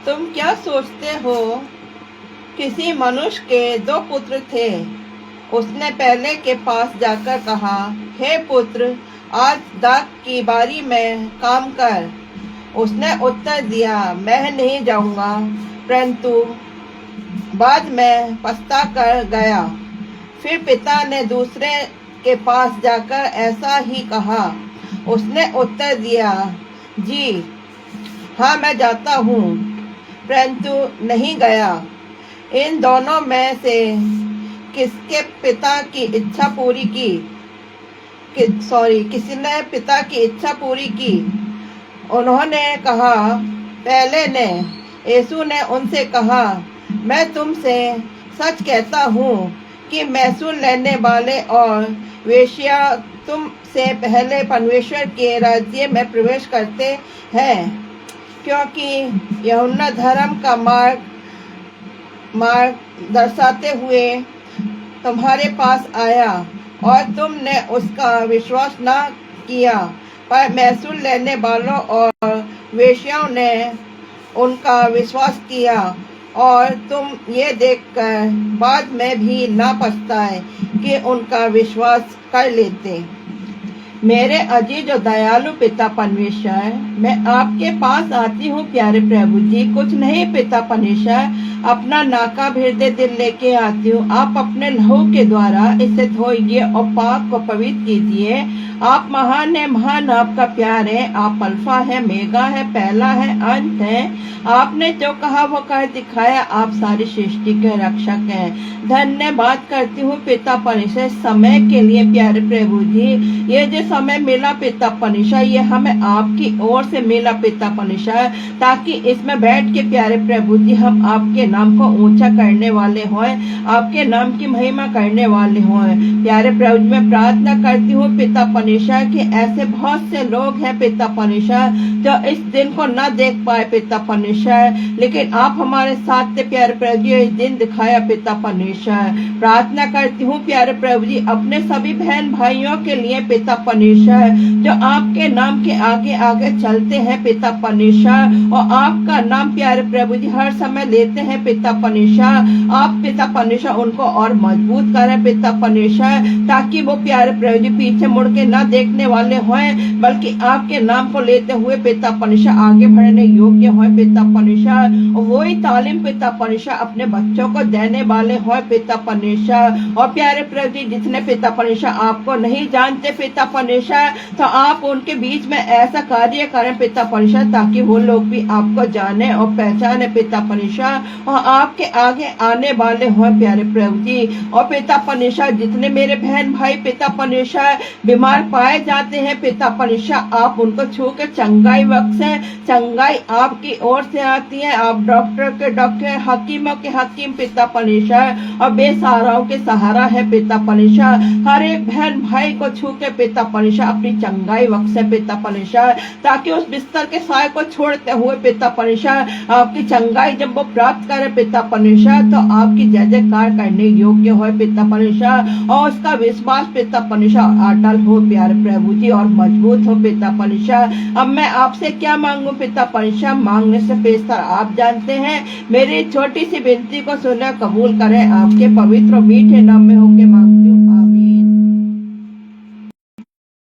तुम क्या सोचते हो? किसी मनुष्य के 2 पुत्र थे। उसने पहले के पास जाकर कहा, हे पुत्र, आज दाख की बारी में काम कर। उसने उत्तर दिया, मैं नहीं जाऊंगा। परंतु बाद में पछता कर गया। फिर पिता ने दूसरे के पास जाकर ऐसा ही कहा। उसने उत्तर दिया, जी हाँ, मैं जाता हूँ, परंतु नहीं गया। इन दोनों में से किसके पिता की इच्छा पूरी की? किसने पिता की इच्छा पूरी की? उन्होंने कहा, पहले ने। यीशु ने उनसे कहा, मैं तुमसे सच कहता हूँ कि महसूल लेने वाले और वेश्या तुमसे पहले परमेश्वर के राज्य में प्रवेश करते हैं। क्योंकि यूहन्ना धर्म का मार्ग दर्शाते हुए तुम्हारे पास आया और तुमने उसका विश्वास न किया, पर महसूल लेने वालों और वेश्याओं ने उनका विश्वास किया, और तुम ये देखकर बाद में भी ना पछताए कि उनका विश्वास कर लेते। मेरे अजीज और दयालु पिता परमेश्वर, मैं आपके पास आती हूँ प्यारे प्रभु जी। कुछ नहीं पिता परमेश्वर, अपना नाका हृदय दिल लेके आती हूँ। आप अपने लहू के द्वारा इसे धोइए और पाक को पवित्र कीजिए। आप महान है, महान आपका प्यार है। आप अल्फा है, मेगा है, पहला है, अंत है। आपने जो कहा वो कर दिखाया। आप सारी सृष्टि के रक्षक हैं। धन्यवाद करती हूँ पिता परमेश्वर समय के लिए प्यारे प्रभु जी। ये जो समय मिला पिता परमेश्वर, ये हमें आपकी ओर से मिला पिता परमेश्वर, ताकि इसमें बैठ के प्यारे प्रभु जी हम आपके नाम को ऊंचा करने वाले हों, आपके नाम की महिमा करने वाले हों। प्यारे प्रभु जी, मैं प्रार्थना करती हूँ पिता परमेश्वर कि ऐसे बहुत से लोग हैं पिता परमेश्वर जो इस दिन को न देख पाए पिता परमेश्वर, लेकिन आप हमारे साथ थे प्यारे प्रभु जी, इस दिन दिखाया पिता परमेश्वर। प्रार्थना करती हूँ प्यारे प्रभु जी अपने सभी बहन भाइयों के लिए पिता परमेश्वर, जो आपके नाम के आगे आगे चलते हैं पिता परमेश्वर, और आपका नाम प्यारे प्रभु जी हर समय लेते हैं पिता परमेश्वर। आप पिता परमेश्वर उनको और मजबूत करें पिता परमेश्वर, ताकि वो प्यारे प्रभु जी पीछे मुड़ के न देखने वाले हों, बल्कि आपके नाम को लेते हुए पिता परमेश्वर आगे बढ़ने योग्य हों पिता परमेश्वर। वही तालीम पिता परमेश्वर अपने बच्चों को देने वाले हों पिता परमेश्वर। और प्यारे प्रभु जी जितने पिता परमेश्वर आपको नहीं जानते पिता परमेश्वर, तो आप उनके बीच में ऐसा कार्य करें पिता परमेश्वर, ताकि वो लोग भी आपको जाने और पहचाने पिता परमेश्वर, और आपके आगे आने वाले हों प्यारे प्रभु जी। और पिता परमेश्वर जितने मेरे बहन भाई पिता परमेश्वर बीमार पाए जाते हैं पिता परमेश्वर, आप उनको छू के चंगाई बख्शे। चंगाई आपकी ओर से आती है। आप डॉक्टर के डॉक्टर, हकीमों के हकीम पिता परमेश्वर, और बेसहाराओं के सहारा है पिता परमेश्वर। हर एक बहन भाई को छू के पिता परमेश्वर अपनी चंगाई बख्शे पिता परमेश्वर, ताकि उस बिस्तर के साय को छोड़ते हुए पिता परमेश्वर आपकी चंगाई जब वो प्राप्त करे पिता परमेश्वर, तो आपकी जय जयकार करने योग्य हो पिता परमेश्वर, और उसका विश्वास पिता परमेश्वर अटल हो प्यारे प्रभु जी, और मजबूत हो पिता परमेश्वर। अब मैं आपसे क्या मांगू पिता परमेश्वर, मांगने से बेहतर आप जानते हैं। मेरी छोटी सी विनती को सुना कबूल करें। आपके पवित्र मीठे नाम में होके मांगती हूँ।